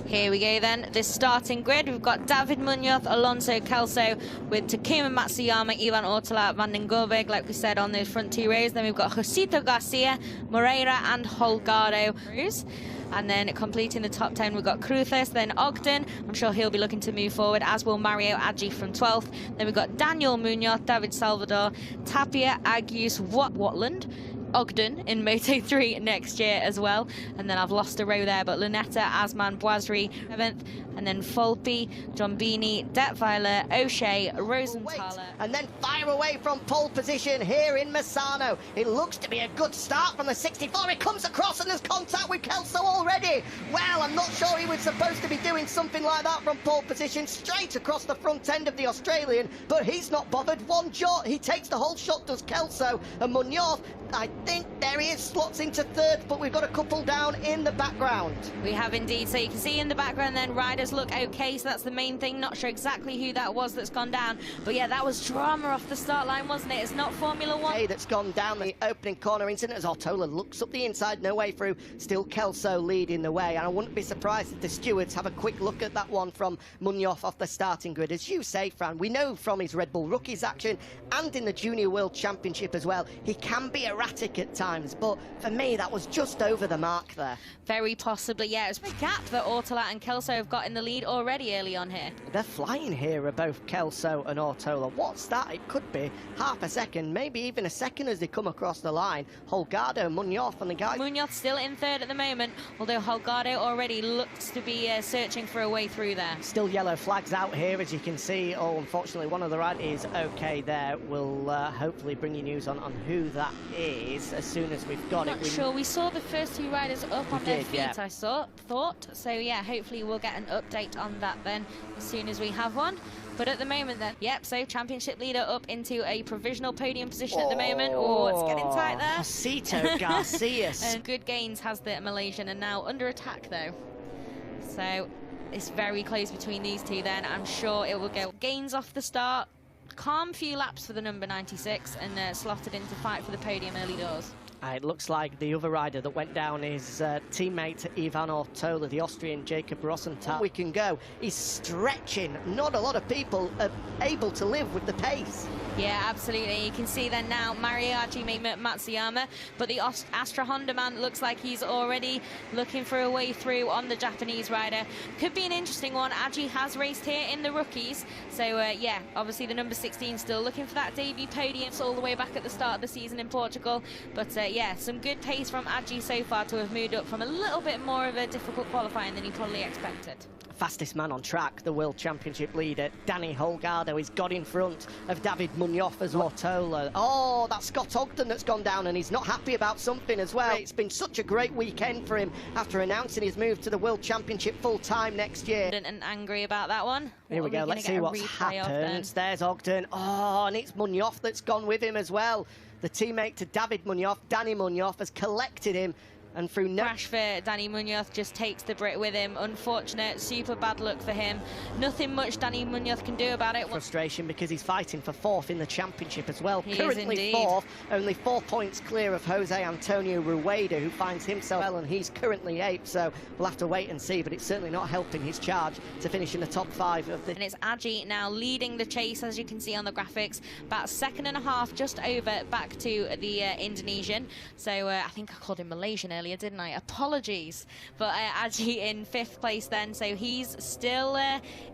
Here we go then, this starting grid. We've got David Munoz, Alonso Kelso with Takuma Matsuyama, Ivan Ortela, Van den Goorberg, like we said, on those front two rows. Then we've got Josito Garcia, Moreira and Holgado. And then completing the top 10, we've got Cruces, then Ogden. I'm sure he'll be looking to move forward, as will Mario Ajii from 12th. Then we've got Daniel Munoz, David Salvador, Tapia, Agius, Watland, Ogden in Moto3 next year as well. And then I've lost a row there, but Lunetta, Asman, Boisri 7th, and then Volpi, Jombini, Detweiler, O'Shea, Rosenthaler. And then fire away from pole position here in Misano. It looks to be a good start from the 64. It comes across and there's contact with Kelso already. Well, I'm not sure he was supposed to be doing something like that from pole position straight across the front end of the Australian, but he's not bothered one jot. He takes the whole shot, does Kelso, and Munoz, I think there he is, slots into third, but we've got a couple down in the background. We have indeed, so you can see in the background then riders look okay, so that's the main thing. Not sure exactly who that was that's gone down, but yeah, that was drama off the start line, wasn't it? It's not Formula One. Hey, that's gone down the opening corner incident as Ortola looks up the inside, no way through. Still Kelso leading the way, and I wouldn't be surprised if the stewards have a quick look at that one from Munoz off the starting grid. As you say, Fran, we know from his Red Bull Rookies action and in the Junior World Championship as well, he can be erratic at times, but for me that was just over the mark there. Very possibly, yeah. It's a gap that Ortola and Kelso have got in the lead already early on here. They're flying here, are both Kelso and Ortola. What's that? It could be half a second, maybe even a second as they come across the line. Holgado, Munoz and the guy. Munoz still in third at the moment, although Holgado already looks to be searching for a way through there. Still yellow flags out here, as you can see. Oh, unfortunately, one of the riders is okay there. We'll hopefully bring you news on who that is as soon as we've got it. Not sure. We saw the first two riders up on their feet, yeah. I thought. So, yeah, hopefully we'll get an update on that then as soon as we have one. But at the moment then, yep, so championship leader up into a provisional podium position at the moment. Oh, it's getting tight there. Josito Garcia. And good gains has the Malaysian, and now under attack though. So it's very close between these two then. I'm sure it will go. Gains off the start. Calm few laps for the number 96 and slotted into fight for the podium early doors. It looks like the other rider that went down is teammate Ivan Ortola, the Austrian Jacob Rosenthal. We can go. He's stretching. Not a lot of people are able to live with the pace. Yeah, absolutely. You can see then now Mario Ajii Matsuyama, but the Astra Honda man looks like he's already looking for a way through on the Japanese rider. Could be an interesting one. Ajii has raced here in the rookies, so yeah, obviously the number 16 still looking for that debut podium all the way back at the start of the season in Portugal, but yeah, some good pace from Ajii so far to have moved up from a little bit more of a difficult qualifying than he probably expected. Fastest man on track, the World Championship leader, Danny Holgado, he's got in front of David Munoz as Ortola. Oh, that's Scott Ogden that's gone down, and he's not happy about something as well. It's been such a great weekend for him after announcing his move to the World Championship full-time next year. And angry about that one. Here we go, let's see what's happened. There's Ogden. Oh, and it's Munoz that's gone with him as well. The teammate to David Munoz, Danny Munoz, has collected him. And through no crash for Danny Munoz, just takes the Brit with him. Unfortunate, super bad luck for him. Nothing much Danny Munoz can do about it. Frustration because he's fighting for fourth in the championship as well. He currently fourth, only 4 points clear of Jose Antonio Rueda, who finds himself well, and he's currently 8th. So we'll have to wait and see, but it's certainly not helping his charge to finish in the top 5 of the. And it's Ajii now leading the chase, as you can see on the graphics. About a second and a half, just over back to the Indonesian. So I think I called him Malaysian earlier, didn't I? Apologies. But Ajii in 5th place then, so he's still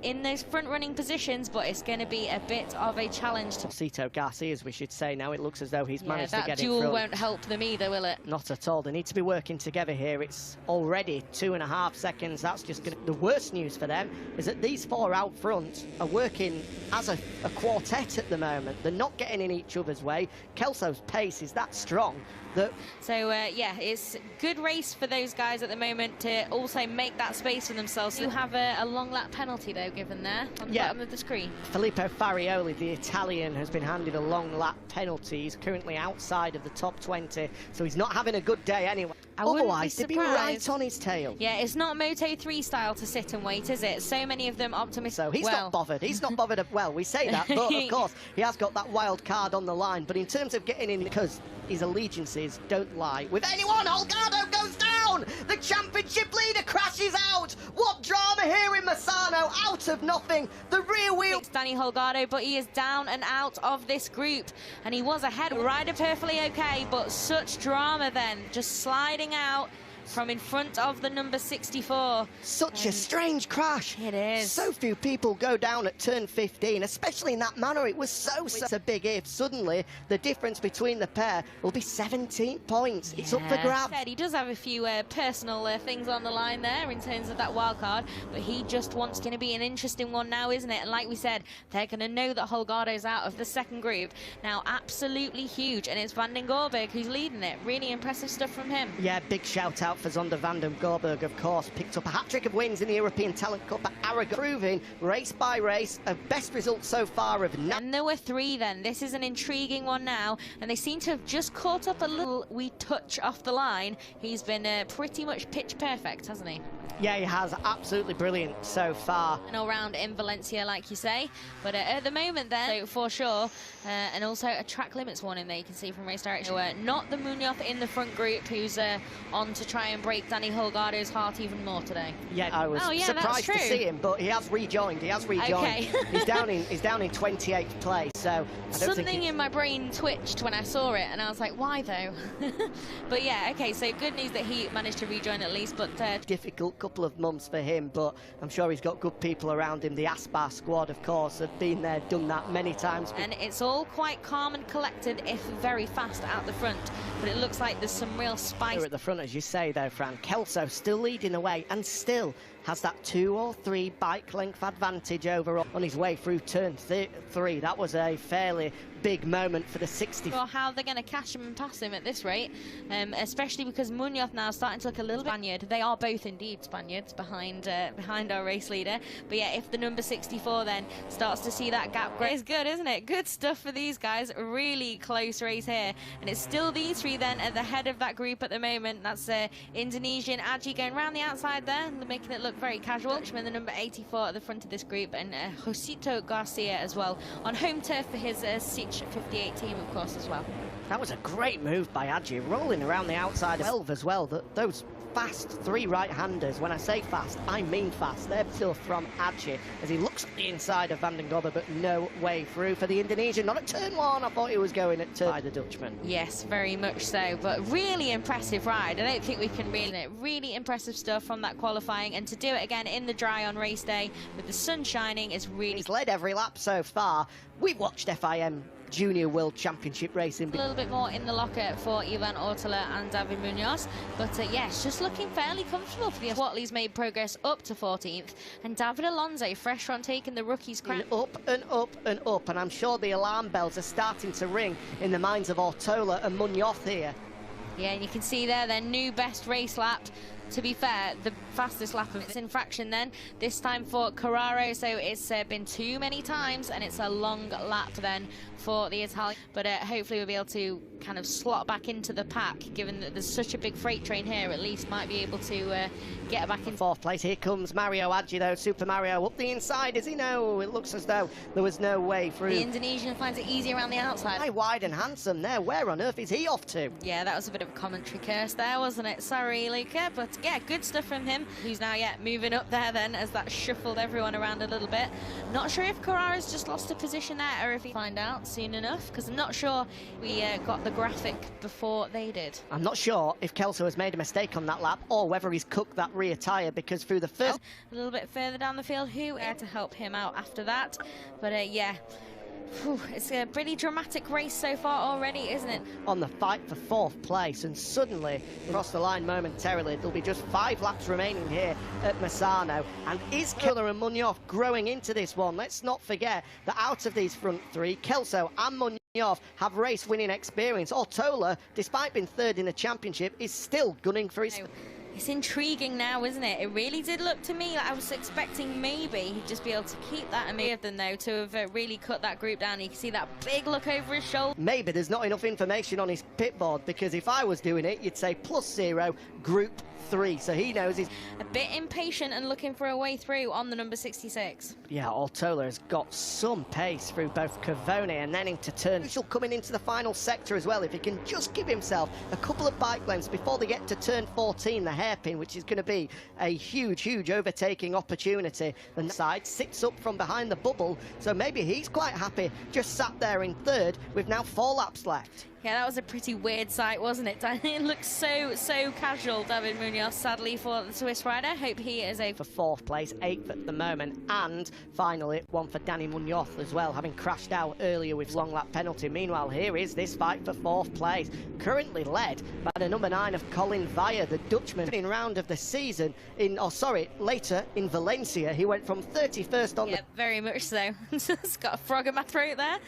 in those front running positions, but it's going to be a bit of a challenge. Josito Garcia, as we should say now. It looks as though he's managed to get in front. That duel won't help them either, will it? Not at all. They need to be working together here. It's already 2.5 seconds. That's just going to... The worst news for them is that these 4 out front are working as a quartet at the moment. They're not getting in each other's way. Kelso's pace is that strong that... So yeah, it's good race for those guys at the moment to also make that space for themselves. You have a long lap penalty though given there on the bottom of the screen. Filippo Farioli, the Italian, has been handed a long lap penalty. He's currently outside of the top 20, so he's not having a good day anyway. Otherwise, they'd be right on his tail. Yeah, it's not Moto3 style to sit and wait, is it? So many of them optimistic. So he's not bothered. He's not bothered. Well, we say that, but of course, he has got that wild card on the line. But in terms of getting in, because his allegiances don't lie with anyone, Holgado goes down! The championship leader crashes out of nothing. The rear wheel. It's Danny Holgado, but he is down and out of this group. And he was ahead. Rider perfectly okay, but such drama then. Just sliding out from in front of the number 64. Such a strange crash. It is. So few people go down at turn 15, especially in that manner. It was so a big if. Suddenly, the difference between the pair will be 17 points. It's up for grabs. He does have a few personal things on the line there in terms of that wild card, but he just wants to be an interesting one now, isn't it? And like we said, they're going to know that Holgado's out of the second group. Now, absolutely huge, and it's Van den Gorberg who's leading it. Really impressive stuff from him. Yeah, big shout out for Zonda Van den Gorberg, of course. Picked up a hat-trick of wins in the European Talent Cup at Aragon, proving race by race a best result so far of... And there were three then. This is an intriguing one now, and they seem to have just caught up a little wee touch off the line. He's been pretty much pitch perfect, hasn't he? Yeah, he has. Absolutely brilliant so far. And all round in Valencia, like you say. But at the moment then, so for sure, and also a track limits warning there you can see from race direction. Not the Munoz in the front group who's on to try and break Danny Holgado's heart even more today. Yeah, I was surprised to see him, but he has rejoined. Okay. he's down in 28th place, so I don't something in my brain twitched when I saw it, and I was like, why though? But yeah, okay, so good news that he managed to rejoin at least, but difficult couple of months for him, but I'm sure he's got good people around him. The Aspar squad, of course, have been there, done that many times. And it's all quite calm and collected, if very fast out the front, but it looks like there's some real spice at the front, as you say though, Fran. Kelso still leading the way and still has that 2 or 3 bike length advantage over on his way through turn 3. That was a fairly big moment for the 60. Well, how they're going to catch him and pass him at this rate, especially because Munoz now starting to look a little bit Spaniard. They are both indeed Spaniards behind our race leader. But yeah, if the number 64 then starts to see that gap grow, it's good, isn't it? Good stuff for these guys. Really close race here, and it's still these three then at the head of that group at the moment. That's Indonesian Ajii going around the outside there, making it look very casual. The number 84 at the front of this group, and Josito Garcia as well on home turf for his 58 team, of course, as well. That was a great move by Ajii, rolling around the outside of 12 as well. Those fast 3 right-handers, when I say fast, I mean fast. They're still from Ajii as he looks at the inside of Van den Gorberg, but no way through for the Indonesian. Not at turn 1. I thought he was going at turn by the Dutchman. Yes, very much so, but really impressive ride. I don't think we can really impressive stuff from that qualifying, and to do it again in the dry on race day with the sun shining is really... He's led every lap so far. We've watched FIM Junior World Championship racing. A little bit more in the locker for Ivan Ortela and David Munoz, but yeah, it's just looking fairly comfortable for the Watley's made progress up to 14th, and David Alonso fresh from taking the rookie's crown. Up and up and up, and I'm sure the alarm bells are starting to ring in the minds of Ortola and Munoz here. Yeah, and you can see there their new best race lap. To be fair, the fastest lap of its infraction then, this time for Carraro, so it's been too many times, and it's a long lap then for the Italian. But hopefully we'll be able to kind of slot back into the pack, given that there's such a big freight train here, at least might be able to get back in. 4th place, here comes Mario Ajii though, Super Mario up the inside, is he? No, it looks as though there was no way through. The Indonesian finds it easy around the outside. High, wide and handsome there, where on earth is he off to? Yeah, that was a bit of a commentary curse there, wasn't it? Sorry, Luca, but yeah, good stuff from him. Who's now, moving up there then, as that shuffled everyone around a little bit. Not sure if Carrara's just lost a position there, or if he find out soon enough, because I'm not sure we got the graphic before they did. I'm not sure if Kelso has made a mistake on that lap, or whether he's cooked that rear tyre, because through the first... A little bit further down the field, who had to help him out after that, but yeah. It's a pretty dramatic race so far already, isn't it? On the fight for 4th place, and suddenly across the line momentarily. There'll be just 5 laps remaining here at Misano. And is Keller and Munoz growing into this one? Let's not forget that out of these front 3, Kelso and Munoz have race-winning experience. Ortola, despite being 3rd in the championship, is still gunning for his... It's intriguing now, isn't it? It really did look to me like I was expecting maybe he'd just be able to keep that, and maybe them though to have really cut that group down. You can see that big look over his shoulder. Maybe there's not enough information on his pit board, because if I was doing it, you'd say +0, Group 3, so he knows he's a bit impatient and looking for a way through on the number 66. Yeah, Ortola has got some pace through both Cavone and then into turn. Crucial coming into the final sector as well, if he can just give himself a couple of bike lengths before they get to turn 14, the hairpin, which is going to be a huge overtaking opportunity. The side sits up from behind the bubble, so maybe he's quite happy just sat there in third with now 4 laps left. Yeah, that was a pretty weird sight, wasn't it? It looks so casual, David Munoz, sadly, for the Swiss rider. Hope he is a... For 4th place, 8th at the moment, and finally one for Danny Munoz as well, having crashed out earlier with long lap penalty. Meanwhile, here is this fight for 4th place, currently led by the number 9 of Colin Vaya, the Dutchman. In round of the season, later in Valencia, he went from 31st on the... Yeah, very much so. It's got a frog in my throat there.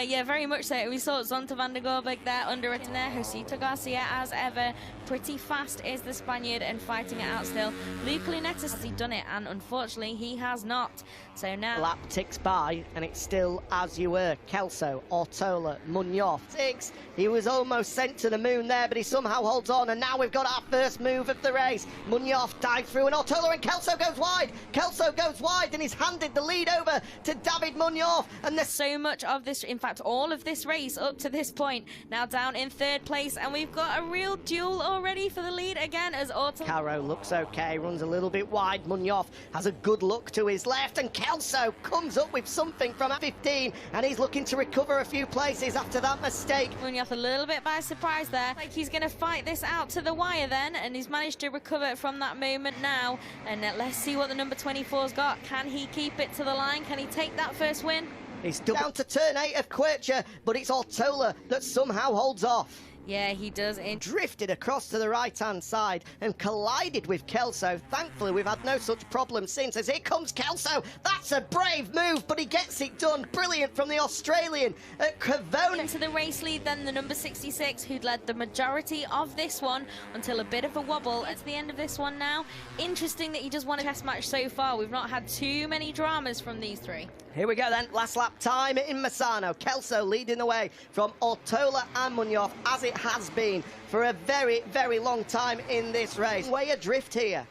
Yeah, very much so. We saw Zonta van der Gorbeek there under it in there. Josito Garcia, as ever, pretty fast is the Spaniard and fighting it out still. Luke Lunetta, has he done it? And unfortunately, he has not. So now... Lap ticks by, and it's still as you were. Kelso, Ortola, Munoz. 6. He was almost sent to the moon there, but he somehow holds on, and now we've got our first move of the race. Munoz dives through, and Ortola and Kelso goes wide. Kelso goes wide, and he's handed the lead over to David Munoz. And there's so much of this, in fact, all of this race up to this point, now down in 3rd place, and we've got a real duel already for the lead again as Ortola... Caro looks okay, runs a little bit wide. Munoz has a good look to his left, and Kelso comes up with something from 15, and he's looking to recover a few places after that mistake. Munoz a little bit by surprise there. Like he's going to fight this out to the wire then, and he's managed to recover from that moment now. And let's see what the number 24's got. Can he keep it to the line? Can he take that first win? He's down to turn 8 of Quercia, but it's Ortola that somehow holds off. Yeah, he does. Drifted across to the right-hand side and collided with Kelso. Thankfully, we've had no such problem since, as here comes Kelso. That's a brave move, but he gets it done. Brilliant from the Australian at Cavone. Into the race lead, then the number 66, who'd led the majority of this one until a bit of a wobble at the end of this one now. Interesting that he just won a test match so far. We've not had too many dramas from these 3. Here we go then, last lap time in Misano. Kelso leading the way from Ortola and Munoz, as it has been for a very long time in this race. Way adrift here.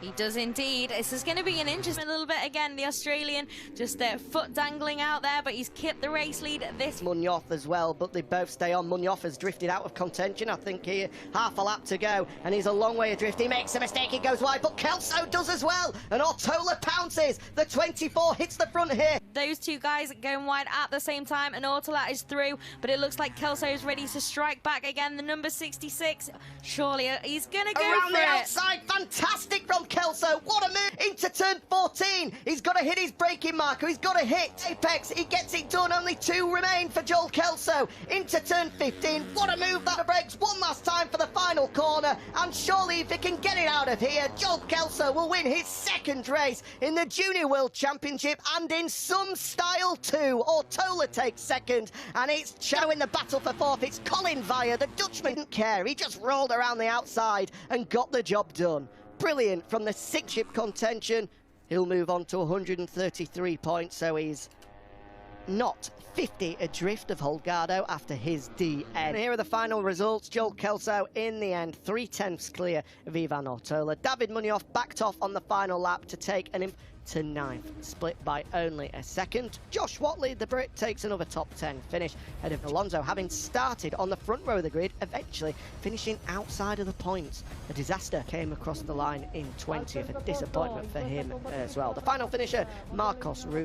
He does indeed. This is going to be an interesting little bit again. The Australian just foot dangling out there, but he's kept the race lead. This Munoz as well, but they both stay on. Munoz has drifted out of contention, I think, here. Half a lap to go, and he's a long way adrift. He makes a mistake, he goes wide, but Kelso does as well, and Ortola pounces. The 24 hits the front here. Those 2 guys going wide at the same time, and Ortola is through, but it looks like Kelso is ready to strike back again. The number 66, surely he's going to go around for the it. outside. Fantastic from Kelso. What a move into turn 14. He's got to hit his braking marker. He's got to hit apex. He gets it done. Only 2 remain for Joel Kelso. Into turn 15. What a move that breaks. One last time for the final corner. And surely if he can get it out of here, Joel Kelso will win his 2nd race in the Junior World Championship, and in some style too. Ortola takes 2nd, and it's Cho in the battle for 4th. It's Colin Vaya. The Dutchman didn't care. He just rolled around the outside and got the job done. Brilliant from the 6-ship contention. He'll move on to 133 points, so he's not 50 adrift of Holgado after his DN. And here are the final results. Joel Kelso in the end 3/10 clear of Ivan Ortola. David Munoz backed off on the final lap to take an to 9th, split by only a 2nd. Josh Watley, the Brit, takes another top 10 finish ahead of Alonso, having started on the front row of the grid, eventually finishing outside of the points. A disaster came across the line in 20th, a disappointment for him as well. The final finisher, Marcos Rubio.